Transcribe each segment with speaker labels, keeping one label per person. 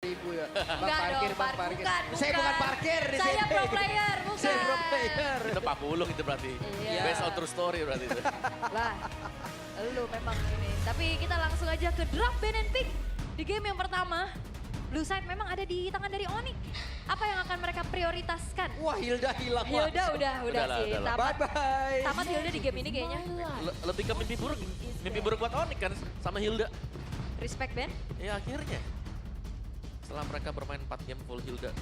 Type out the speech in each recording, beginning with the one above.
Speaker 1: Ibu ya. Bang
Speaker 2: Enggak
Speaker 1: parkir,
Speaker 2: dong,
Speaker 1: bang parkir.
Speaker 2: bukan.
Speaker 1: Saya bukan parkir di
Speaker 2: Saya
Speaker 1: sini.
Speaker 2: pro player, bukan.
Speaker 1: Saya pro player.
Speaker 3: Itu Pak Pulung itu berarti.
Speaker 2: Iya.
Speaker 3: Based on true story berarti itu.
Speaker 2: Lah, lu memang ini. Tapi kita langsung aja ke draft ban and pick. Di game yang pertama, Blue Side memang ada di tangan dari Onyx. Apa yang akan mereka prioritaskan?
Speaker 1: Wah Hilda hilang.
Speaker 2: Hilda udah
Speaker 3: Udahlah,
Speaker 2: sih.
Speaker 3: udahlah.
Speaker 2: Tamat,
Speaker 1: Bye-bye.
Speaker 2: tamat Hilda di game ini kayaknya.
Speaker 3: Lebih ke mimpi buruk. Mimpi buruk buat Onyx kan sama Hilda.
Speaker 2: Respect Ben.
Speaker 3: Ya akhirnya. Setelah mereka bermain 4 game full Hilda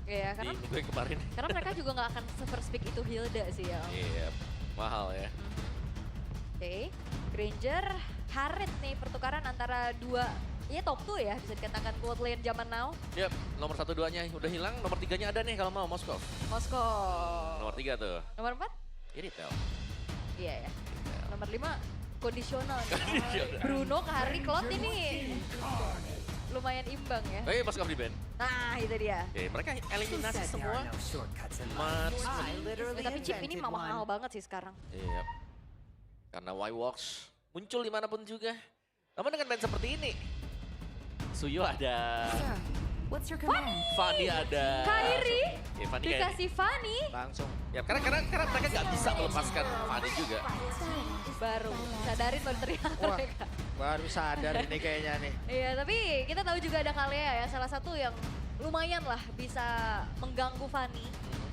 Speaker 2: Iya,
Speaker 3: di
Speaker 2: karena
Speaker 3: minggu yang kemarin.
Speaker 2: karena mereka juga nggak akan se-first pick itu Hilda sih ya.
Speaker 3: Iya, mahal ya.
Speaker 2: Oke, Granger, Harit nih pertukaran antara dua, ya top 2 ya bisa dikatakan gold lane zaman now.
Speaker 3: Yap, nomor 1-2-nya udah hilang, nomor 3-nya ada nih kalau mau, Moskov.
Speaker 2: Moskow.
Speaker 3: Nomor 3 tuh,
Speaker 2: Nomor 4?
Speaker 3: ini Tel.
Speaker 2: Iya ya. Nomor 5 kondisional. nih.
Speaker 3: Kondisional.
Speaker 2: Bruno ke Hari Cloud ini lumayan imbang ya.
Speaker 3: Moskov di band.
Speaker 2: Nah itu dia.
Speaker 3: Oke, mereka eliminasi semua.
Speaker 2: Ya, tapi chip ini mahal banget sih sekarang.
Speaker 3: Iya. Karena Y-Works muncul dimanapun juga. Namun dengan band seperti ini, Suyo ada,
Speaker 4: What's your command?
Speaker 3: Fanny ada.
Speaker 2: Kairi
Speaker 3: Ya, Fanny kayak,
Speaker 2: dikasih Fanny
Speaker 1: Langsung.
Speaker 3: ya karena mereka nggak bisa melepaskan Fanny juga.
Speaker 2: baru sadarin baru teriak
Speaker 1: Wah.
Speaker 2: mereka.
Speaker 1: Baru sadar ini kayaknya nih.
Speaker 2: Iya, tapi kita tahu juga ada Kalea ya, salah satu yang lumayan lah bisa mengganggu Fanny.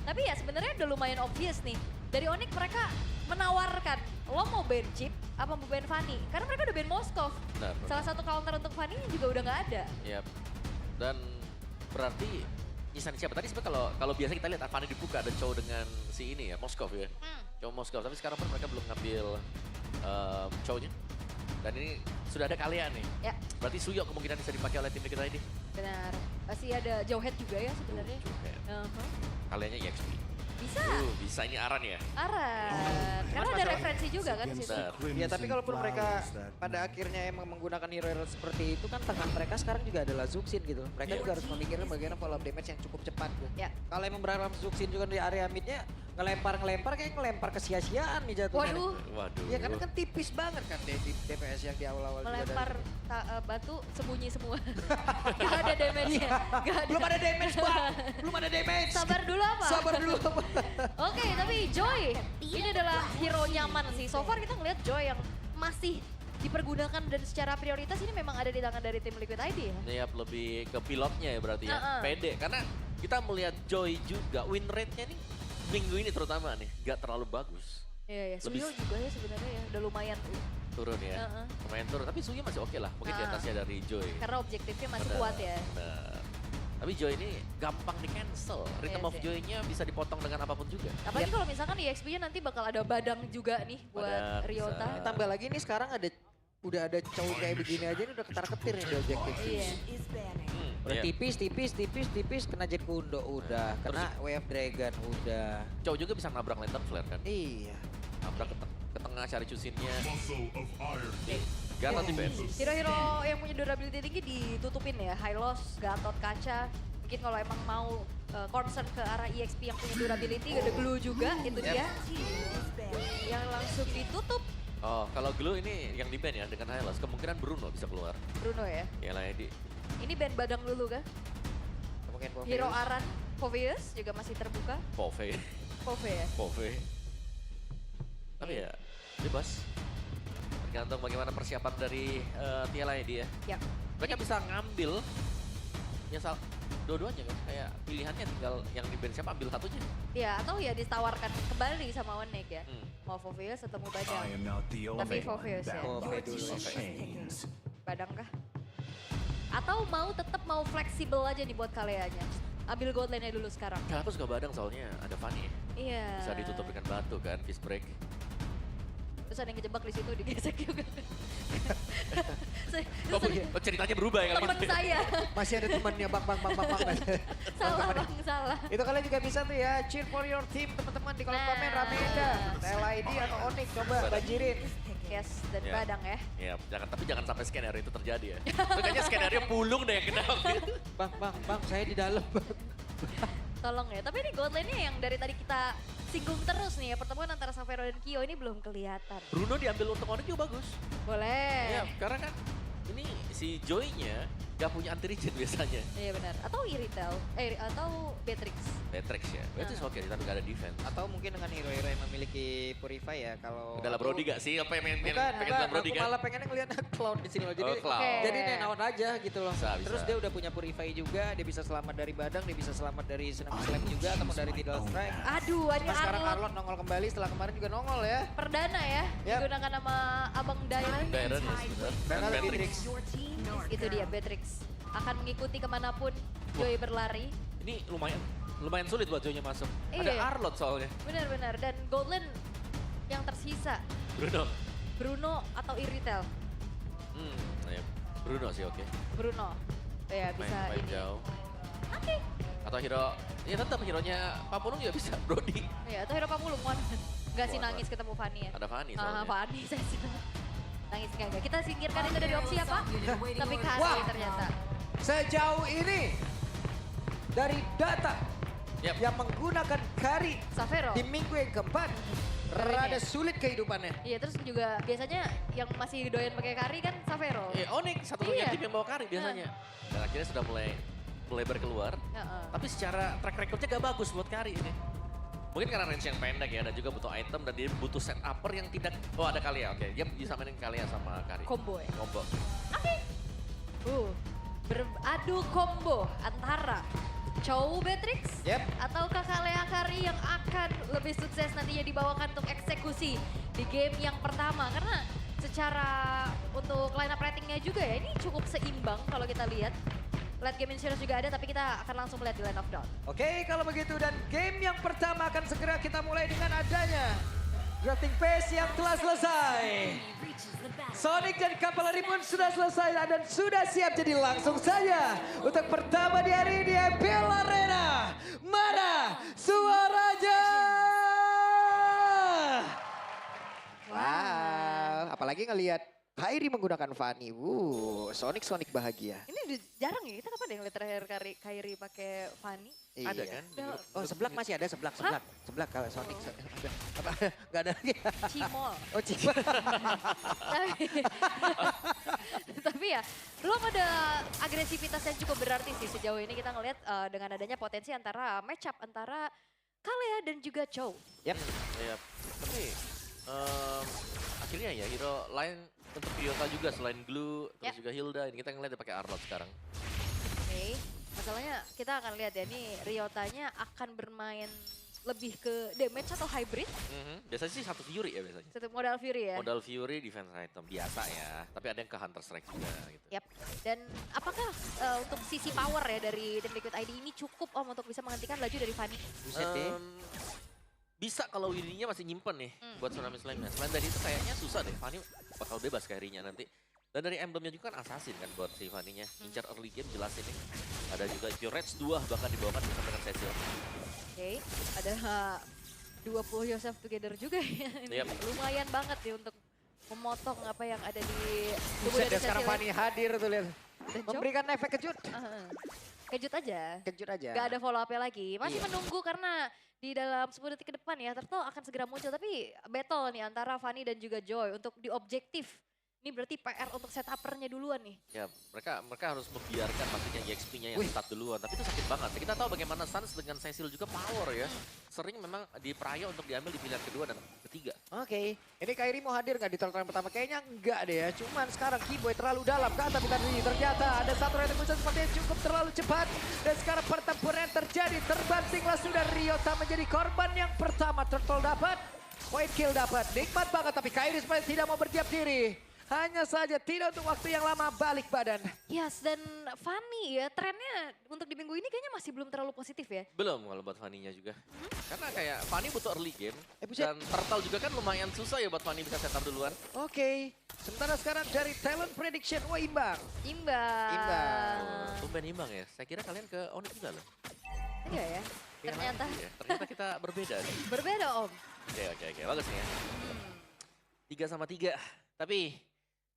Speaker 2: Tapi ya sebenarnya udah lumayan obvious nih. Dari Onyx mereka menawarkan, lo mau ban Chip apa mau ban Fanny? Karena mereka udah ban Moskov.
Speaker 3: Benar.
Speaker 2: Salah satu counter untuk Fanny juga udah nggak ada.
Speaker 3: Yap. Dan berarti nyisanya siapa? Tadi sebenarnya kalau biasa kita lihat Fanny dibuka ada cowok dengan si ini ya, Moskov ya. Cowok Moskov, tapi sekarang pun mereka belum ngambil cowoknya. Dan ini sudah ada kalian nih.
Speaker 2: Ya,
Speaker 3: Berarti Suyo kemungkinan bisa dipakai oleh tim kita ini.
Speaker 2: benar. Masih ada Jowhead juga ya sebenarnya.
Speaker 3: Jowhead.
Speaker 2: Uh-huh.
Speaker 3: Kaliannya EXP.
Speaker 2: Bisa,
Speaker 3: Bisa ini Aran ya.
Speaker 2: Aran. Karena ada referensi juga kan di situ.
Speaker 3: Benar.
Speaker 1: Ya tapi kalaupun mereka pada akhirnya emang menggunakan hero-hero seperti itu kan tangan mereka sekarang juga adalah Zuxin gitu. Mereka
Speaker 3: Iya.
Speaker 1: juga harus memikirkan bagaimana follow up damage yang cukup cepat gitu.
Speaker 2: Ya.
Speaker 1: Kalau emang berharap Zuxin juga di area midnya ngelempar kayak ngelempar kesia-siaan nih jatuhnya.
Speaker 2: Waduh,
Speaker 3: Waduh.
Speaker 1: Ya karena kan tipis banget kan di DPS yang di awal-awal juga
Speaker 2: melempar
Speaker 1: dari-
Speaker 2: batu sembunyi semua. Gak ada damage-nya. Gak ada.
Speaker 1: Belum ada damage bang, belum ada damage.
Speaker 2: Sabar dulu apa?
Speaker 1: Sabar dulu.
Speaker 2: Oke, tapi Joy ini adalah hero nyaman sih. So far kita ngeliat Joy yang masih dipergunakan dan secara prioritas ini memang ada di tangan dari tim Liquid ID ya.
Speaker 3: Yap, lebih ke pilotnya ya berarti ya.
Speaker 2: Uh-uh.
Speaker 3: Pede, karena kita melihat Joy juga win rate-nya nih minggu ini terutama nih gak terlalu bagus.
Speaker 2: Iya, ya.
Speaker 3: Lebih-
Speaker 2: Suyo juga ya sebenarnya ya. Udah lumayan
Speaker 3: Turun ya,
Speaker 2: Uh-uh.
Speaker 3: lumayan turun. Tapi Suyo masih oke lah, mungkin di
Speaker 2: Uh-uh.
Speaker 3: atasnya dari Joy.
Speaker 2: karena objektifnya masih
Speaker 3: Benar,
Speaker 2: kuat ya.
Speaker 3: benar. Tapi Joy ini gampang di cancel. Rhythm
Speaker 2: Iya
Speaker 3: of
Speaker 2: sih.
Speaker 3: Joy-nya bisa dipotong dengan apapun juga.
Speaker 2: Apalagi kalau misalkan di EXP-nya nanti bakal ada badang juga nih buat
Speaker 3: Badang,
Speaker 2: Ryota.
Speaker 3: bisa.
Speaker 1: Tambah lagi nih sekarang udah ada cowok kayak begini aja ini udah ketar-ketir nih di objektif.
Speaker 2: Iya.
Speaker 4: Is banning.
Speaker 1: Udah
Speaker 3: Iya.
Speaker 1: tipis, kena Jet Kundo udah, kena Wave Dragon udah.
Speaker 3: Cowok juga bisa nabrak lantern flare kan.
Speaker 1: Iya.
Speaker 3: Nabrak ke tengah cari cusinnya. Nih, Gatot di band.
Speaker 2: Hero-hero yang punya durability tinggi ditutupin ya. Hylos, Gatot, Kaca. Mungkin kalau emang mau concern ke arah EXP yang punya durability, ada Glue juga, itu dia.
Speaker 4: Is banning.
Speaker 2: Yang langsung ditutup
Speaker 3: Oh, kalau Glue ini yang di band ya dengan Hylos, kemungkinan Bruno bisa keluar.
Speaker 2: Bruno ya.
Speaker 3: Ya lah di
Speaker 2: Ini band badang dulu kan?
Speaker 1: Mungkin
Speaker 2: Hero Aran, Poveus juga masih terbuka.
Speaker 3: Pove,
Speaker 2: Pove ya.
Speaker 3: Pove. Tapi ya bebas. Tergantung bagaimana persiapan dari TLID ya.
Speaker 2: Ya.
Speaker 3: Mereka bisa ngambil nyesal dua-duanya kan. Kayak pilihannya tinggal yang di band siapa ambil satunya.
Speaker 2: Ya, atau ya ditawarkan kembali sama Onek ya.
Speaker 3: Hmm.
Speaker 2: Mau Poveus atau mau
Speaker 5: I
Speaker 2: badang?
Speaker 5: am not the only
Speaker 2: Tapi
Speaker 5: one
Speaker 2: Phoveus ya.
Speaker 5: bound by
Speaker 1: Phoveus.
Speaker 5: these chains.
Speaker 2: Badang kah? Atau tetap mau fleksibel aja nih buat kaleanya. Ambil gold lane-nya dulu sekarang.
Speaker 3: Kenapa suka badang soalnya ada Fanny ya.
Speaker 2: Iya.
Speaker 3: Bisa ditutup dengan batu kan, fist break.
Speaker 2: Terus ada yang kejebak di situ digesek juga.
Speaker 3: Oh, ceritanya berubah ya kali
Speaker 2: Temen
Speaker 3: ini.
Speaker 2: saya.
Speaker 1: Masih ada temannya bang.
Speaker 2: Salah bang, salah.
Speaker 1: Itu kalian juga bisa tuh ya, cheer for your team teman-teman di kolom
Speaker 2: Nah.
Speaker 1: komen ramein dah. LID atau Onyx coba banjirin.
Speaker 2: Yes, dan
Speaker 3: Ya.
Speaker 2: badang ya.
Speaker 3: Ya, tapi jangan sampai skenario itu terjadi ya. Itu kayaknya skenario pulung deh yang kena.
Speaker 1: Bang, saya di dalam bang.
Speaker 2: Tolong ya. Tapi ini gold lane-nya yang dari tadi kita singgung terus nih ya. Pertemuan antara Savero dan Kyo ini belum kelihatan.
Speaker 3: Bruno diambil untuk Onyx juga bagus.
Speaker 2: Boleh.
Speaker 3: Ya, karena kan ini si Joy-nya nggak punya anti regen biasanya.
Speaker 2: Iya benar. Atau Iritel, atau Beatrix.
Speaker 3: Beatrix ya, Beatrix oke tapi nggak ada defense.
Speaker 1: Atau mungkin dengan hero-hero yang memiliki Purify ya kalau...
Speaker 3: Udah lah
Speaker 1: aku-
Speaker 3: Brody gak sih? Apa yang pengen
Speaker 1: Bukan,
Speaker 3: bilang Brody
Speaker 1: aku
Speaker 3: kan?
Speaker 1: malah pengennya ngeliat Cloud di sini loh. Jadi,
Speaker 3: Oh, Cloud.
Speaker 2: Oke.
Speaker 1: jadi nenawan aja gitu loh.
Speaker 3: Bisa, bisa.
Speaker 1: Terus dia udah punya Purify juga, dia bisa selamat dari badang, dia bisa selamat dari Tsunami Slam juga, ataupun dari Tidal Strike.
Speaker 2: Aduh, ini
Speaker 1: Nah, sekarang
Speaker 2: Arlot
Speaker 1: Arlot nongol kembali setelah kemarin juga nongol ya.
Speaker 2: perdana ya,
Speaker 1: Yap.
Speaker 2: digunakan nama Abang Dairon.
Speaker 3: Dairon ya sudah.
Speaker 1: Dan ada
Speaker 3: Beatrix.
Speaker 1: Beatrix.
Speaker 4: Your team nor
Speaker 2: Itu dia Beatrix. Akan mengikuti kemanapun Joy berlari.
Speaker 3: Ini lumayan sulit buat Joy-nya masuk. Ada
Speaker 2: Iya.
Speaker 3: Arlot soalnya.
Speaker 2: Benar-benar. Dan Goldland yang tersisa,
Speaker 3: Bruno.
Speaker 2: Bruno atau Iritel?
Speaker 3: Ya. Bruno sih oke.
Speaker 2: Bruno. Ya bisa
Speaker 3: Main
Speaker 2: ini.
Speaker 3: jauh.
Speaker 2: Oke.
Speaker 3: Atau hero, ya tetap hero-nya Papulung juga bisa, Brody.
Speaker 2: Ya, atau Hero Pamulung, Mon. Enggak sih
Speaker 3: Wah,
Speaker 2: nangis ketemu Fanny ya.
Speaker 3: Ada Fanny
Speaker 2: Ah,
Speaker 3: soalnya.
Speaker 2: Fanny saya sih. Nangis enggak. Kita singkirkan itu dari opsi apa? Tapi Kari
Speaker 1: Wah.
Speaker 2: ternyata.
Speaker 1: Sejauh ini dari data
Speaker 3: Yap.
Speaker 1: yang menggunakan Kari
Speaker 2: Savero.
Speaker 1: di minggu yang keempat rada sulit kehidupannya.
Speaker 2: Iya, terus juga biasanya yang masih doyan pakai Kari kan Savero.
Speaker 3: Onyx satu-satunya
Speaker 2: Iya.
Speaker 3: tim yang bawa Kari biasanya. Dan akhirnya sudah mulai berkeluar.
Speaker 2: Heeh.
Speaker 3: Tapi secara track recordnya gak bagus buat Kari ini. Mungkin karena range yang pendek ya, dan juga butuh item dan dia butuh set upper yang tidak... Oh ada Kalia, oke. Dia bisa mainin Kalia sama Kari.
Speaker 2: Combo ya.
Speaker 3: Combo.
Speaker 2: Beradu combo antara Chow Beatrix
Speaker 1: Yep.
Speaker 2: atau Kakak Lea Kari yang akan lebih sukses nantinya dibawakan untuk eksekusi di game yang pertama. Karena secara untuk line up ratingnya juga ya ini cukup seimbang kalau kita lihat. Late game insurance juga ada tapi kita akan langsung melihat di line of down.
Speaker 1: Oke, kalau begitu dan game yang pertama akan segera kita mulai dengan adanya drafting phase yang telah selesai. Sonic dan Cavalry pun sudah selesai dan sudah siap, jadi langsung saja untuk pertama di hari ini Bell Arena. Mana suaranya? Wow, apalagi ngelihat Kairi menggunakan Fanny. Sonic bahagia.
Speaker 2: Ini udah jarang ya, kita kapan ya ngeliat terakhir Kairi pakai Fanny?
Speaker 3: Ada
Speaker 1: Iya.
Speaker 3: kan?
Speaker 1: Oh, seblak masih ada, seblak. Seblak kalau Sonic. Ada. Apa? Nggak ada lagi.
Speaker 2: Cimol.
Speaker 1: Oh, Cima.
Speaker 2: Tapi ya, belum ada agresivitas yang cukup berarti sih sejauh ini kita ngelihat dengan adanya potensi antara match up antara Kalea dan juga Chow.
Speaker 1: Yap.
Speaker 3: Iya. Tapi akhirnya ya hero lain untuk Ryota juga selain Glue, terus
Speaker 2: Yap.
Speaker 3: juga Hilda. Ini kita ngeliat dia pakai Arlot sekarang.
Speaker 2: Oke, masalahnya kita akan lihat ya, ini Ryotanya akan bermain lebih ke damage atau hybrid.
Speaker 3: Biasanya sih satu Fury ya biasanya.
Speaker 2: Satu modal Fury ya.
Speaker 3: Modal Fury, defense item biasa ya. Tapi ada yang ke Hunter Strike juga gitu.
Speaker 2: Yap. Dan apakah untuk sisi power ya dari tim Liquid ID ini cukup Om untuk bisa menghentikan laju dari Fanny?
Speaker 1: Buset deh.
Speaker 3: Bisa kalau Winnie-nya masih nyimpen nih buat Tsunami Slam-nya. Selain dari itu kayaknya susah deh. Fanny bakal bebas carry-nya nanti. Dan dari emblemnya juga kan assassin kan buat si Fanny-nya. Incar early game jelas ini. Ada juga Curage 2 bahkan dibawakan bersama dengan Cecil.
Speaker 2: Oke, ada 20 Yourself Together juga ya. Ini
Speaker 3: Yap.
Speaker 2: lumayan banget nih untuk memotong apa yang ada di tubuh
Speaker 1: Buset
Speaker 2: dari
Speaker 1: deh, sekarang
Speaker 2: Cecil.
Speaker 1: Fanny hadir tuh lihat.
Speaker 2: Dan Chow?
Speaker 1: Memberikan efek kejut.
Speaker 2: Kejut aja.
Speaker 1: Kejut aja.
Speaker 2: Gak ada follow up-nya lagi. Masih
Speaker 1: Iya.
Speaker 2: menunggu karena di dalam 10 detik ke depan ya, Turtle akan segera muncul. Tapi battle nih antara Fanny dan juga Joy untuk di objektif. Ini berarti PR untuk setupernya duluan nih.
Speaker 3: Ya, mereka harus membiarkan maksudnya EXP-nya yang
Speaker 1: Wih.
Speaker 3: start duluan. Tapi itu sakit banget. Kita tahu bagaimana Suns dengan Cecil juga power ya. Sering memang diperaya untuk diambil di pilihan kedua dan ketiga.
Speaker 1: Oke, ini Kairi mau hadir nggak di turnamen pertama? Kayaknya enggak deh ya. Cuman sekarang Keyboy terlalu dalam. Kata bukan ini. Ternyata ada satu rating muncul sepertinya cukup terlalu cepat. Dan sekarang pertempuran terjadi. Terbantinglah sudah Ryota menjadi korban yang pertama. Turtle dapat. Point kill dapat. Nikmat banget. Tapi Kairi sepertinya tidak mau berdiam diri. Hanya saja tidak untuk waktu yang lama balik badan.
Speaker 2: Yes, dan Fanny ya trennya untuk di minggu ini kayaknya masih belum terlalu positif ya.
Speaker 3: Belum kalau buat Fanny-nya juga. Karena kayak Fanny butuh early game.
Speaker 1: Buset.
Speaker 3: Dan Turtle juga kan lumayan susah ya buat Fanny bisa setup duluan.
Speaker 1: Oke. Sementara sekarang dari talent prediction. Wah, imbang.
Speaker 2: Imbang.
Speaker 1: Imbang.
Speaker 3: Tumben imbang ya. Saya kira kalian ke Onyx juga loh.
Speaker 2: Iya ya. Ternyata
Speaker 3: Iya, ternyata kita berbeda nih.
Speaker 2: berbeda Om.
Speaker 3: Oke. Bagus nih ya. 3-3. Tapi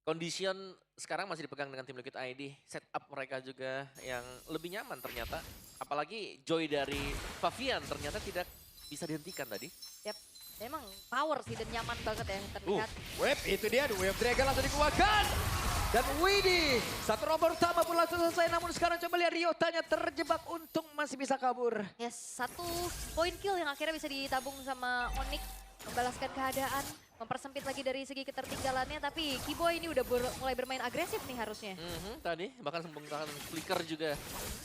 Speaker 3: condition sekarang masih dipegang dengan tim Liquid ID. Setup mereka juga yang lebih nyaman ternyata. Apalagi Joy dari Favian ternyata tidak bisa dihentikan tadi.
Speaker 2: Yap. Memang power sih dan nyaman banget ya terlihat.
Speaker 1: Web itu dia. Web Dragon langsung dikeluarkan. Dan Widi, satu rombongan utama pun langsung selesai. Namun sekarang coba lihat Ryotanya terjebak, untung masih bisa kabur.
Speaker 2: Yes, satu poin kill yang akhirnya bisa ditabung sama Onyx. Membalaskan keadaan, mempersempit lagi dari segi ketertinggalannya. Tapi Kiboy ini udah mulai bermain agresif nih harusnya.
Speaker 3: Tadi bahkan menggunakan flicker juga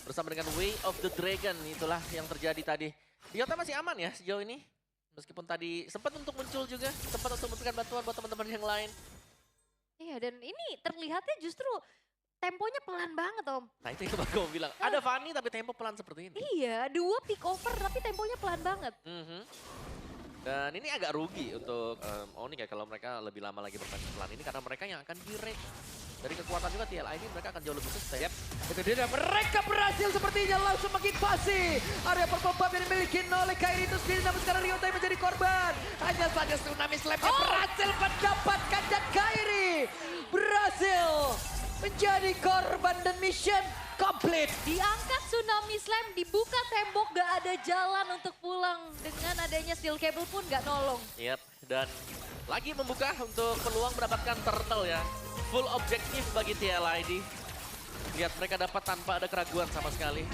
Speaker 3: bersama dengan Way of the Dragon. Itulah yang terjadi tadi. Ryota masih aman ya sejauh ini. Meskipun tadi sempat untuk muncul juga, sempat untuk memberikan bantuan buat teman-teman yang lain.
Speaker 2: Iya, dan ini terlihatnya justru temponya pelan banget, Om.
Speaker 3: Nah itu yang baru gue bilang, ada Fanny tapi tempo pelan seperti ini.
Speaker 2: Iya, 2 pick over tapi temponya pelan banget.
Speaker 3: Dan ini agak rugi untuk Onyx ya kalau mereka lebih lama lagi bermain pelan ini karena mereka yang akan direk. Dari kekuatan juga TLI ini mereka akan jauh lebih sustain.
Speaker 1: Itu dia, dan mereka berhasil sepertinya langsung menginvasi area purple buff yang dimiliki oleh Kairi itu sendiri. Namun sekarang Ryota yang menjadi korban. Hanya saja Tsunami Slam berhasil mendapatkan, dan Kairi berhasil menjadi korban dan mission complete.
Speaker 2: Diangkat Tsunami Slam, dibuka tembok, gak ada jalan untuk pulang. Dengan adanya steel cable pun gak nolong.
Speaker 3: Dan lagi membuka untuk peluang mendapatkan turtle ya. Full objektif bagi TLID. Lihat mereka dapat tanpa ada keraguan sama sekali.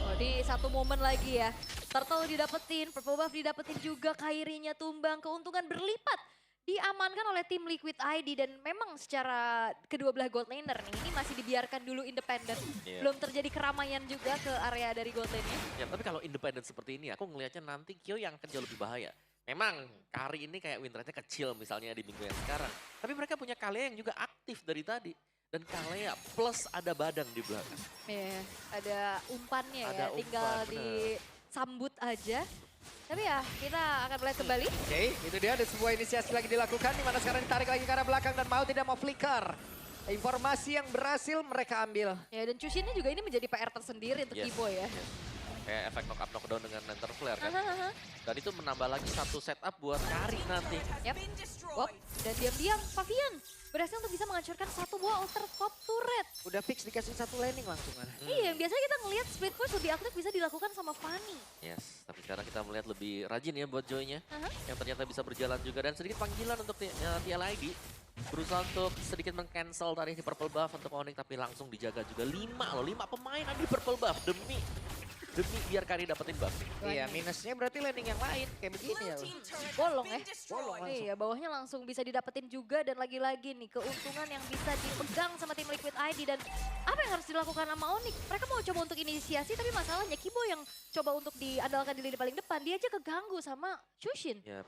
Speaker 2: Oh, di satu momen lagi ya. Turtle didapetin, purple buff didapetin juga, Kairinya tumbang, keuntungan berlipat. Diamankan oleh tim Liquid ID dan memang secara kedua belah gold laner nih, ini masih dibiarkan dulu independen. Belum terjadi keramaian juga ke area dari gold lane-nya.
Speaker 3: Ya, tapi kalau independen seperti ini aku ngelihatnya nanti Kyo yang akan jauh lebih bahaya. Memang Kari ini kayak win rate-nya kecil misalnya di minggu yang sekarang. Tapi mereka punya Kalea yang juga aktif dari tadi. Dan Kalea plus ada Badang di belakang.
Speaker 2: Iya, ada umpannya
Speaker 3: Ada
Speaker 2: ya, tinggal
Speaker 3: umpan, bener.
Speaker 2: disambut aja. Tapi ya kita akan melihat kembali.
Speaker 1: Oke, itu dia, ada sebuah inisiasi lagi dilakukan, di mana sekarang ditarik lagi ke arah belakang dan mau tidak mau flicker. Informasi yang berhasil mereka ambil.
Speaker 2: Ya, dan Chushin-nya juga ini menjadi PR tersendiri untuk Kiboy ya.
Speaker 3: Kayak efek knock-up-knockdown dengan Lantern Flare kan.
Speaker 2: Hahaha.
Speaker 3: Dan itu menambah lagi satu setup buat Kari nanti.
Speaker 2: Yap. Wop. Dan diam-diam Pavian berhasil untuk bisa menghancurkan satu buah alter top turret.
Speaker 1: Udah fix dikasih satu landing langsung.
Speaker 2: Iya, biasanya kita ngelihat split push lebih aktif bisa dilakukan sama Fanny.
Speaker 3: Yes, tapi sekarang kita melihat lebih rajin ya buat Joy-nya.
Speaker 2: Aha.
Speaker 3: Yang ternyata bisa berjalan juga. Dan sedikit panggilan untuk TLID. Berusaha untuk sedikit meng-cancel tadi di purple buff untuk Onyx. Tapi langsung dijaga juga 5 pemain ada di purple buff. Demi biar Kari dapetin buff.
Speaker 1: Iya, minusnya berarti landing yang lain. Kayak begini ya.
Speaker 2: Bolong ya.
Speaker 1: Bolong langsung.
Speaker 2: Iya, bawahnya langsung bisa didapetin juga dan lagi-lagi nih keuntungan yang bisa dipegang sama tim Liquid ID dan apa yang harus dilakukan sama Onyx? Mereka mau coba untuk inisiasi tapi masalahnya Kibo yang coba untuk diandalkan di lini paling depan, dia aja keganggu sama Chushin.
Speaker 3: Ya,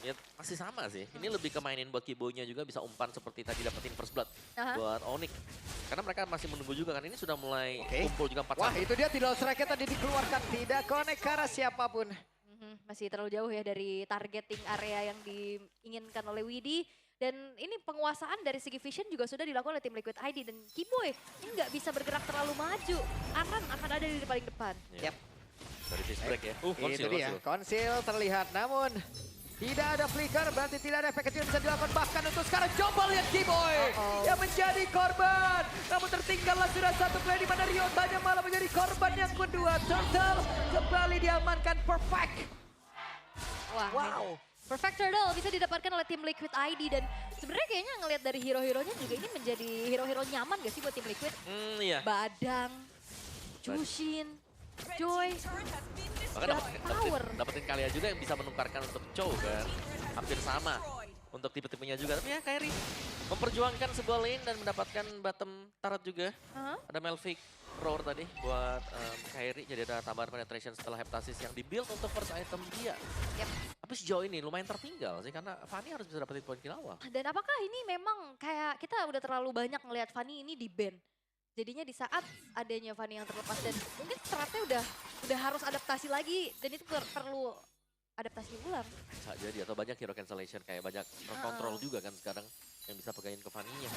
Speaker 3: ya masih sama sih. Ini lebih ke mainin buat Kibonya juga bisa umpan seperti tadi dapetin first blood
Speaker 2: Aha.
Speaker 3: buat Onyx. Karena mereka masih menunggu juga kan. Ini sudah mulai kumpul juga 4
Speaker 1: Wah, itu dia, tidak strike tadi dikeluarkan, tidak connect ke arah siapapun.
Speaker 2: Masih terlalu jauh ya dari targeting area yang diinginkan oleh Widi. Dan ini penguasaan dari segi vision juga sudah dilakukan oleh tim Liquid ID. Dan Kiboy ini nggak bisa bergerak terlalu maju. Akan ada di paling depan.
Speaker 3: Yap. Dari fist break ya.
Speaker 1: Itu dia, konsil terlihat, namun tidak ada flicker, berarti tidak ada efek kecil yang bisa dilakukan. Bahkan untuk sekarang coba lihat Kiboy yang menjadi korban. Namun tertinggallah sudah satu play di mana Ryotanya malah menjadi korban yang kedua. Turtle kembali diamankan, perfect.
Speaker 2: Wah,
Speaker 1: Wow.
Speaker 2: Perfect Turtle bisa didapatkan oleh tim Liquid ID. Dan sebenarnya kayaknya ngelihat dari hero-heronya juga ini menjadi hero-hero nyaman gak sih buat tim Liquid?
Speaker 3: Iya.
Speaker 2: Badang, Chushin, Joy.
Speaker 3: Bahkan
Speaker 2: power.
Speaker 3: dapetin Kalea juga yang bisa menukarkan untuk Chow kan. Hampir sama untuk tipe-tipenya juga. Tapi ya Kairi memperjuangkan sebuah lane dan mendapatkan bottom turret juga. Ada Melvic Roar tadi buat Kairi. Jadi ada tambahan penetration setelah Heptasis yang dibuild untuk first item dia.
Speaker 2: Yap.
Speaker 3: Tapi sejauh ini lumayan tertinggal sih karena Fanny harus bisa dapetin poin kill awal.
Speaker 2: Dan apakah ini memang kayak kita udah terlalu banyak ngelihat Fanny ini di ban? Jadinya di saat adanya Fanny yang terlepas dan mungkin stratnya udah harus adaptasi lagi dan itu perlu adaptasi ulang.
Speaker 3: Bisa jadi atau banyak hero cancellation kayak banyak kontrol juga kan sekarang yang bisa pegangin ke Fanny-nya.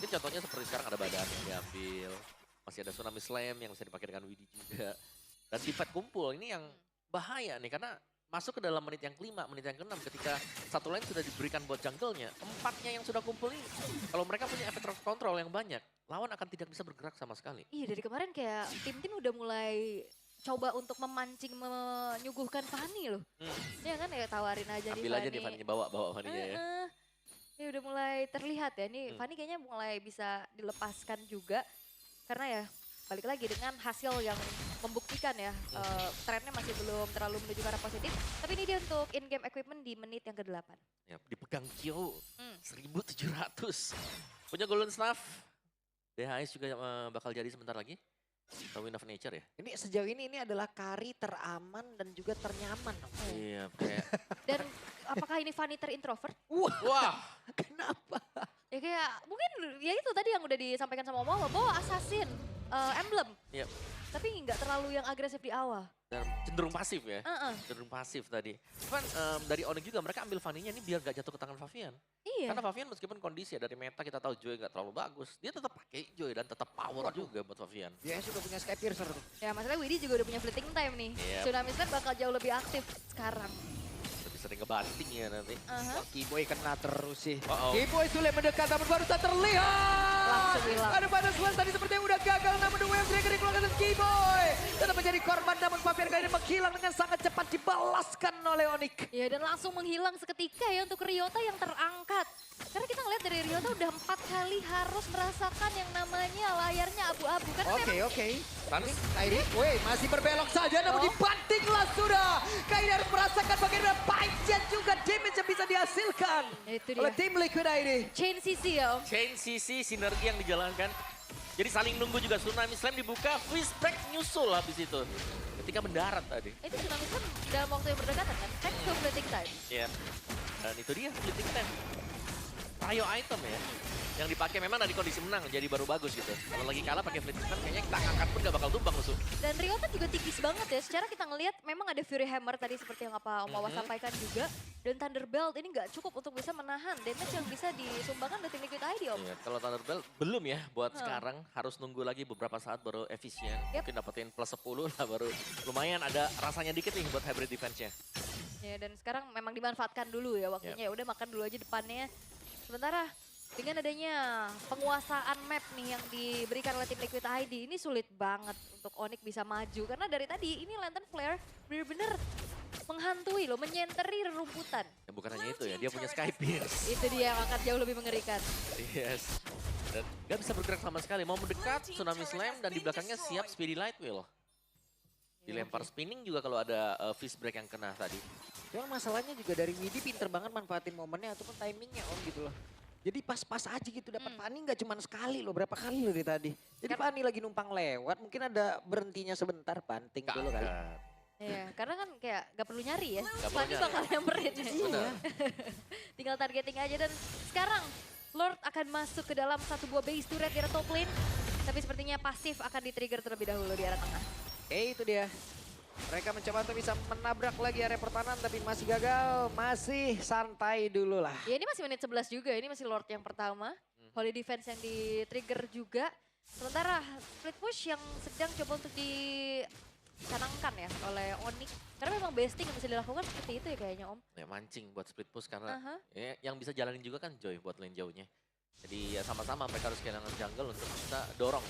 Speaker 3: Mungkin contohnya seperti sekarang ada Badan yang diambil. Masih ada Tsunami Slam yang bisa dipakai dengan Widi juga. Dan di fight kumpul ini yang bahaya nih karena masuk ke dalam menit yang kelima, menit yang keenam ketika satu lane sudah diberikan buat jungle-nya. Empatnya yang sudah kumpul ini, kalau mereka punya efek kontrol yang banyak, lawan akan tidak bisa bergerak sama sekali.
Speaker 2: Iya, dari kemarin kayak tim-tim udah mulai coba untuk memancing, menyuguhkan Fanny loh. Ya kan ya tawarin aja
Speaker 3: Ambil
Speaker 2: nih
Speaker 3: aja nih Fanny, bawa Fanny ya.
Speaker 2: Ini udah mulai terlihat ya, nih Fanny kayaknya mulai bisa dilepaskan juga. Karena ya balik lagi dengan hasil yang membuktikan ya, trennya masih belum terlalu menuju ke arah positif. Tapi ini dia untuk in-game equipment di menit yang ke-8.
Speaker 3: Ya, dipegang Kyo,
Speaker 2: Hmm.
Speaker 3: 1.700. Punya Golden Staff. DHS juga bakal jadi sebentar lagi. Atau Wind of Nature ya?
Speaker 1: Ini sejauh ini adalah carry teraman dan juga ternyaman.
Speaker 3: Iya, kayak...
Speaker 2: Dan apakah ini Fanny terintrovert?
Speaker 3: Wah!
Speaker 1: Kenapa?
Speaker 2: Ya kayak mungkin ya itu tadi yang udah disampaikan sama Om bahwa Assassin, Emblem.
Speaker 3: Iya.
Speaker 2: Tapi nggak terlalu yang agresif di awal.
Speaker 3: Dan cenderung pasif ya.
Speaker 2: Heeh.
Speaker 3: Cenderung pasif tadi. Cuman dari Onyx juga mereka ambil Fanny-nya ini biar gak jatuh ke tangan Favian.
Speaker 2: Iya.
Speaker 3: Karena Favian meskipun kondisi ya dari meta kita tahu Joy gak terlalu bagus. Dia tetap pakai Joy dan tetap power juga buat Favian.
Speaker 1: Dia sudah punya Sky Piercer tuh.
Speaker 2: Ya masalahnya Widdy juga udah punya fleeting time nih.
Speaker 3: Iya.
Speaker 2: Tsunami Snap bakal jauh lebih aktif sekarang.
Speaker 3: Lebih sering ngebanting ya nanti.
Speaker 2: Aha.
Speaker 1: Wah, Keyboy kena terus sih.
Speaker 3: Uh-oh.
Speaker 1: Keyboy sulit mendekat namun baru saja terlihat.
Speaker 2: Langsung hilang.
Speaker 1: Ada pada Swans tadi sepertinya udah gagal namun The Wave Breaker dikeluarkan dari Keyboy. Tetap menjadi korban namun Favian kali ini menghilang dengan sangat cepat dibalaskan oleh Onyx.
Speaker 2: Ya dan langsung menghilang seketika ya untuk Ryota yang terangkat. Karena kita ngeliat dari Ryota udah 4 kali harus merasakan yang namanya layarnya abu-abu. Karena memang
Speaker 1: Oke.
Speaker 3: Tans.
Speaker 1: Kairi, woi masih berbelok saja namun
Speaker 2: Oh.
Speaker 1: dibantinglah sudah. Kairi harus merasakan bagaimana pajak juga damage yang bisa dihasilkan.
Speaker 2: Itu dia.
Speaker 1: Oleh tim Liquid ID.
Speaker 2: chain CC ya Om.
Speaker 3: Chain CC sinergi yang dijalankan. Jadi saling nunggu juga Tsunami Slam dibuka, Fishback nyusul habis itu. Ketika mendarat tadi.
Speaker 2: Itu Tsunami Snap dalam waktu yang berdekatan kan. Thanks to fleeting time.
Speaker 3: Iya. Dan itu dia fleeting time. Prio item ya. Yang dipakai memang dari kondisi menang jadi baru bagus gitu. Kalau lagi kalah pakai fleeting time kayaknya kita angkat pun gak bakal tumbang musuh.
Speaker 2: Dan Ryota juga tipis banget ya. Secara kita ngelihat memang ada Fury Hammer tadi seperti yang apa Om Wawa sampaikan juga. Dan Thunderbelt ini nggak cukup untuk bisa menahan damage yang bisa disumbangkan dari tim Liquid ID Om.
Speaker 3: Iya, kalau Thunderbelt belum ya buat sekarang harus nunggu lagi beberapa saat baru efisien.
Speaker 2: Yep.
Speaker 3: Mungkin dapetin plus 10 lah baru lumayan ada rasanya dikit nih buat hybrid defense-nya.
Speaker 2: Ya dan sekarang memang dimanfaatkan dulu ya waktunya. Ya udah makan dulu aja depannya. Sementara dengan adanya penguasaan map nih yang diberikan oleh tim Liquid ID, ini sulit banget untuk Onyx bisa maju. Karena dari tadi ini Lantern Flare bener-bener menghantui loh, menyenteri rerumputan.
Speaker 3: Ya, bukan hanya itu ya, dia punya Sky Pierce.
Speaker 2: Itu dia yang akan jauh lebih mengerikan.
Speaker 3: Yes. Dan gak bisa bergerak sama sekali. Mau mendekat, Tsunami Slam dan di belakangnya siap Speedy Light Wheel. Dilempar spinning juga kalau ada fist break yang kena tadi.
Speaker 1: Cuma masalahnya juga dari Widdy pinter banget manfaatin momennya ataupun timingnya Om gitu loh. Jadi pas-pas aja gitu dapat Fanny nggak cuma sekali loh, berapa kali loh dari tadi. Jadi Fanny lagi numpang lewat, mungkin ada berhentinya sebentar, banting dulu kali.
Speaker 3: Angkat.
Speaker 2: Iya, karena kan kayak gak perlu nyari ya.
Speaker 3: Nggak perlu
Speaker 2: Fanny
Speaker 3: nyari.
Speaker 2: bakal nyamperin ya.
Speaker 3: Benar.
Speaker 2: Tinggal targeting aja dan sekarang Lord akan masuk ke dalam satu buah base turret di arah top lane. Tapi sepertinya pasif akan di-trigger terlebih dahulu di arah tengah.
Speaker 1: Itu dia. Mereka mencoba untuk bisa menabrak lagi area pertahanan tapi masih gagal. Masih santai dulu lah.
Speaker 2: Ya ini masih menit 11 juga, ini masih Lord yang pertama. Holy Defense yang di-trigger juga. Sementara split push yang sedang coba untuk dicanangkan ya oleh Onyx. Karena memang besting yang bisa dilakukan seperti itu ya kayaknya Om.
Speaker 3: Ya, mancing buat split push karena
Speaker 2: Aha.
Speaker 3: ya, yang bisa jalanin juga kan Joy buat lane jauhnya. Jadi ya sama-sama mereka harus kehilangan jungle untuk kita dorong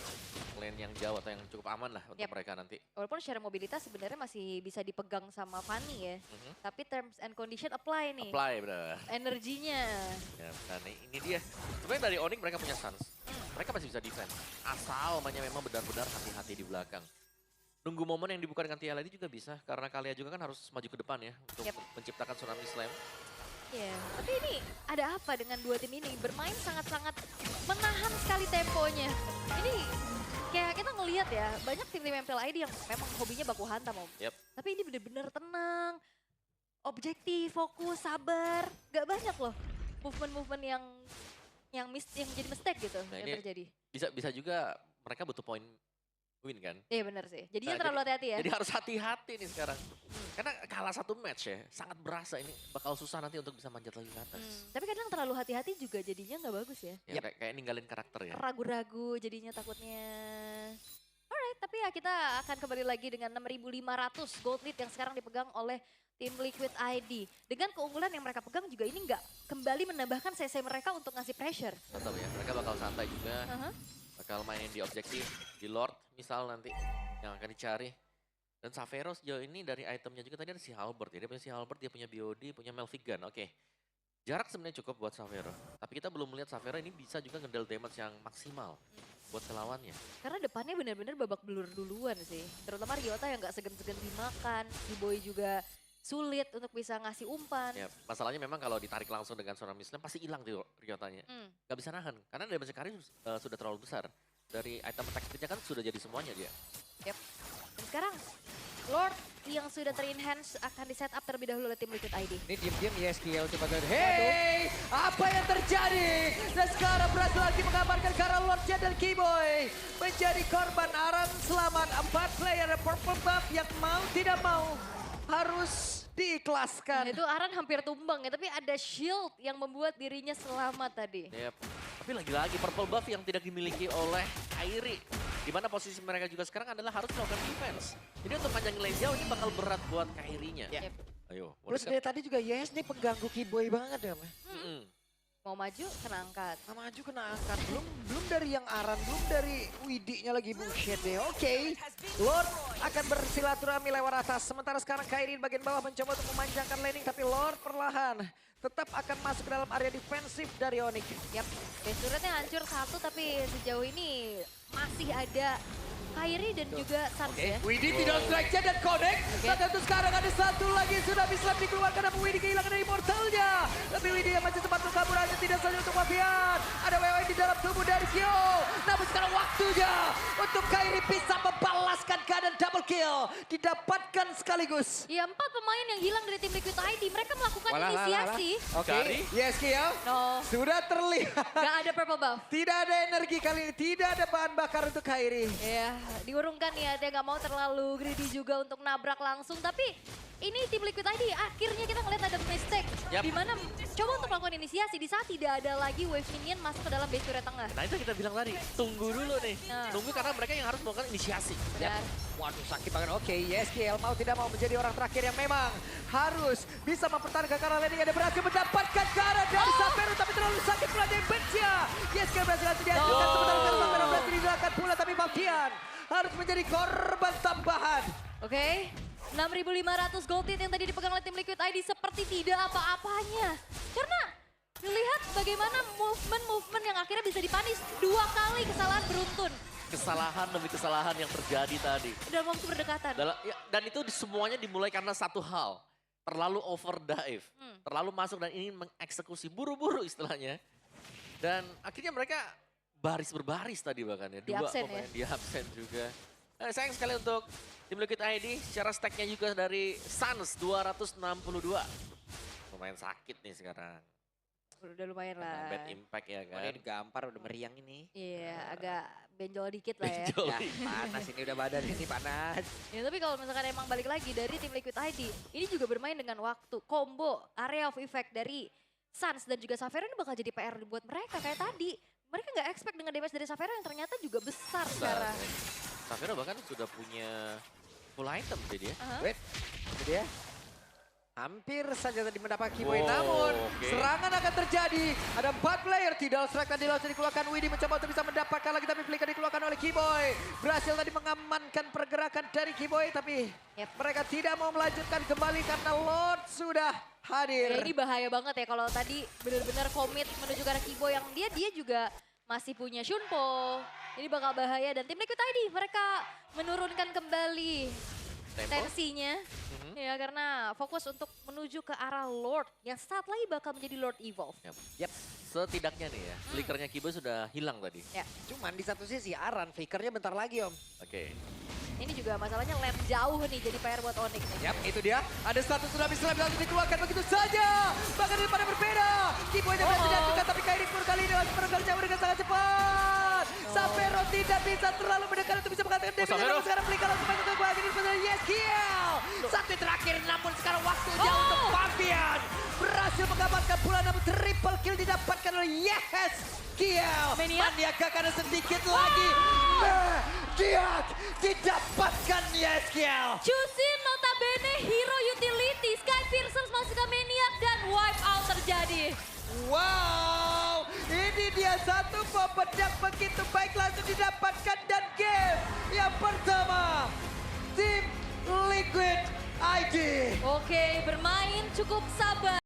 Speaker 3: lane yang jauh atau yang cukup aman lah untuk
Speaker 2: Yep.
Speaker 3: mereka nanti.
Speaker 2: Walaupun secara mobilitas sebenarnya masih bisa dipegang sama Fanny ya.
Speaker 3: Mhm.
Speaker 2: Tapi terms and condition apply nih.
Speaker 3: Apply benar.
Speaker 2: Energinya.
Speaker 3: Ya, dan ini dia. Sebenarnya dari Onyx mereka punya Suns. Mereka masih bisa defense. Asal memang benar-benar hati-hati di belakang. Nunggu momen yang dibuka dengan Tia Lady juga bisa. Karena Kalia juga kan harus maju ke depan ya. Untuk
Speaker 2: Yep.
Speaker 3: menciptakan Tsunami Slam.
Speaker 2: Ya, tapi ini ada apa dengan dua tim ini? Bermain sangat-sangat menahan sekali temponya. Ini kayak kita ngelihat ya, banyak tim-tim MPL ID yang memang hobinya baku hantam Om.
Speaker 3: Yep.
Speaker 2: Tapi ini bener-bener tenang, objektif, fokus, sabar. Gak banyak loh movement-movement yang jadi mistake gitu
Speaker 3: Nah,
Speaker 2: yang
Speaker 3: ini-
Speaker 2: terjadi.
Speaker 3: Bisa juga mereka butuh poin win kan.
Speaker 2: Iya bener sih, jadinya
Speaker 3: Nah,
Speaker 2: terlalu hati-hati ya.
Speaker 3: Jadi harus hati-hati nih sekarang. Karena kalah satu match ya, sangat berasa ini bakal susah nanti untuk bisa manjat lagi ke atas.
Speaker 2: Tapi kadang terlalu hati-hati juga jadinya nggak bagus ya.
Speaker 3: Ya, kayak ninggalin karakter ya.
Speaker 2: Ragu-ragu jadinya takutnya. Alright, tapi ya kita akan kembali lagi dengan 6.500 gold lead yang sekarang dipegang oleh tim Liquid ID. Dengan keunggulan yang mereka pegang juga ini nggak kembali menambahkan CC mereka untuk ngasih pressure.
Speaker 3: Tetap ya, mereka bakal santai juga.
Speaker 2: Aha.
Speaker 3: Bakal mainin di objektif, di Lord misal nanti yang akan dicari. Dan Saveros sejauh ini dari itemnya juga tadi ada si Halberd ya. Dia punya si Halberd, dia punya BOD, punya Melvigan. Oke. Jarak sebenarnya cukup buat Xavero. Tapi kita belum melihat Xavero ini bisa juga ngendel damage yang maksimal buat lawannya.
Speaker 2: Karena depannya benar-benar babak belur duluan sih. Terutama Ryota yang gak segen-segen dimakan. Boy juga sulit untuk bisa ngasih umpan.
Speaker 3: Ya, masalahnya memang kalau ditarik langsung dengan seorang Mislam pasti hilang tuh Ryotanya. Gak bisa nahan, karena damage Kairi sudah terlalu besar. Dari item attack speed-nya kan sudah jadi semuanya dia.
Speaker 2: Yap. Dan sekarang Lord yang sudah ter-enhance akan di setup terlebih dahulu oleh tim Liquid ID.
Speaker 1: Ini diam-diam YSKL coba ke hey, apa yang terjadi? Dan sekarang berhasil lagi mengamankan karena Lordnya dan Keyboy menjadi korban. Aran selamat, 4 player purple buff yang mau tidak mau harus diikhlaskan.
Speaker 2: Itu Aran hampir tumbang ya, tapi ada shield yang membuat dirinya selamat tadi.
Speaker 3: Yep. Tapi lagi-lagi purple buff yang tidak dimiliki oleh Kairi. Di mana posisi mereka juga sekarang adalah harus melakukan defense. Jadi untuk panjangin lane jauh ini bakal berat buat Kairinya.
Speaker 2: Yep.
Speaker 3: Ayo.
Speaker 1: Terus dari tadi juga Yes nih pengganggu Keyboy banget ya.
Speaker 2: Mau maju kena angkat.
Speaker 1: Nah, maju kena angkat, belum dari yang Aran, belum dari Widinya lagi bullshit deh. Oke, Lord akan bersilaturahmi lewat atas. Sementara sekarang Kairi di bagian bawah mencoba untuk memanjangkan laning, tapi Lord perlahan tetap akan masuk ke dalam area defensif dari Onyx.
Speaker 2: Yap, base turretnya hancur satu tapi sejauh ini masih ada Kairi dan juga Sans ya.
Speaker 1: Widi tidak strike dan connect. Tapi untuk sekarang ada satu lagi sudah bisa dikeluarkan, namun Widi kehilangan dari immortalnya. Tapi Widi yang masih sempat kabur hanya tidak saja untuk Mafian. Ada WW di dalam tubuh dari Kyo. Namun sekarang waktunya untuk Kairi bisa membalaskan keadaan double kill. Didapatkan sekaligus.
Speaker 2: Ya 4 pemain yang hilang dari tim Liquid ID, mereka melakukan inisiasi.
Speaker 1: Oke, yes Kyo.
Speaker 2: No,
Speaker 1: Sudah terlihat.
Speaker 2: gak ada purple buff.
Speaker 1: Tidak ada energi kali ini, tidak ada bahan bakar untuk Kairi.
Speaker 2: Ya, diurungkan niatnya gak mau terlalu greedy juga untuk nabrak langsung. Tapi ini tim Liquid ID akhirnya kita ngeliat ada mistake.
Speaker 3: Yap.
Speaker 2: Dimana coba untuk melakukan inisiasi di saat tidak ada lagi wave minion masuk ke dalam base turret tengah.
Speaker 3: Nah itu kita bilang tadi, tunggu dulu nih.
Speaker 2: Nah.
Speaker 3: Tunggu karena mereka yang harus melakukan inisiasi.
Speaker 2: Benar.
Speaker 1: Waduh sakit banget. Oke, YSKL mau tidak mau menjadi orang terakhir yang memang harus bisa mempertahankan karena landing. Ada berhasil mendapatkan cara dari Xavero, tapi terlalu sakit pula damage-nya. YSKL berhasil dihancurkan sementara Xavero berhasil dihilangkan pula, tapi Mafian harus menjadi korban tambahan.
Speaker 2: Oke, 6.500 gold hit yang tadi dipegang oleh tim Liquid ID seperti tidak apa-apanya. Karena lihat bagaimana movement yang akhirnya bisa dipanis 2 kali kesalahan beruntun.
Speaker 3: Kesalahan demi kesalahan yang terjadi tadi.
Speaker 2: Dalam waktu berdekatan.
Speaker 3: Dan itu semuanya dimulai karena satu hal. Terlalu overdive. Terlalu masuk dan ingin mengeksekusi buru-buru istilahnya. Dan akhirnya mereka baris berbaris tadi bahkan ya.
Speaker 2: Di
Speaker 3: 2
Speaker 2: absen
Speaker 3: pemain
Speaker 2: ya.
Speaker 3: di absen juga. Sayang sekali untuk tim Liquid ID. Secara stacknya juga dari Sans 262. Lumayan sakit nih sekarang.
Speaker 2: Udah lumayan
Speaker 3: Karena
Speaker 2: lah.
Speaker 3: bad impact ya kan.
Speaker 1: Ini digampar udah meriang ini.
Speaker 2: Iya, agak benjol dikit lah ya.
Speaker 3: Benjol.
Speaker 1: Ya, panas ini udah badan ini panas.
Speaker 2: Ya, tapi kalau misalkan emang balik lagi dari tim Liquid ID, ini juga bermain dengan waktu. Combo, area of effect dari Sans dan juga Xavero ini bakal jadi PR buat mereka kayak tadi. Mereka nggak expect dengan damage dari Xavero yang ternyata juga besar sekarang.
Speaker 3: Xavero bahkan sudah punya full item jadi ya.
Speaker 1: Wait, itu dia. Hampir saja tadi mendapat Keyboy,
Speaker 3: Wow,
Speaker 1: namun
Speaker 3: oke.
Speaker 1: serangan akan terjadi. Ada 4 player, tidak strike tadi langsung dikeluarkan. Widi mencoba untuk bisa mendapatkan lagi, tapi flicker dikeluarkan oleh Keyboy. Berhasil tadi mengamankan pergerakan dari Keyboy, tapi mereka tidak mau melanjutkan kembali karena Lord sudah hadir.
Speaker 2: Ya, ini bahaya banget ya kalau tadi benar-benar komit menuju ke arah Kibo yang dia juga masih punya Shunpo. Ini bakal bahaya dan tim Liquid ID mereka menurunkan kembali
Speaker 3: Tempo.
Speaker 2: tensinya. Ya karena fokus untuk menuju ke arah Lord yang saat lagi bakal menjadi Lord Evolve.
Speaker 3: Yep. Setidaknya nih ya, flickernya Kibo sudah hilang tadi.
Speaker 2: Ya,
Speaker 1: Cuman di satu sisi Aran, flickernya bentar lagi Om.
Speaker 3: Oke.
Speaker 2: ini juga masalahnya lane jauh nih jadi PR buat Onyx nih.
Speaker 1: Yap, itu dia. Ada satu tsunami slam langsung dikeluarkan begitu saja. Bahkan daripada berbeda. Keyboy tidak bisa dihancurkan, tapi Kairi pun kali ini langsung menangkap jauh dengan sangat cepat. Xavero tidak bisa terlalu mendekat untuk bisa mengatakan damage.
Speaker 3: Xavero.
Speaker 1: Namun sekarang flicker langsung baik untuk bagian dari Yes Kill. Satu terakhir, namun sekarang waktunya untuk Fabian. Berhasil mengamankan pula, namun triple kill didapatkan oleh Yes Kill.
Speaker 2: Maniac.
Speaker 1: Maniac karena sedikit lagi. Maniac didapatkan Yes Kill.
Speaker 2: Chusin notabene hero utility, Sky Piercers masuk ke Maniac dan wipe out terjadi.
Speaker 1: Wow, ini dia satu bom pedang begitu baik langsung didapatkan dan game yang pertama tim Liquid ID.
Speaker 2: Oke, bermain cukup sabar.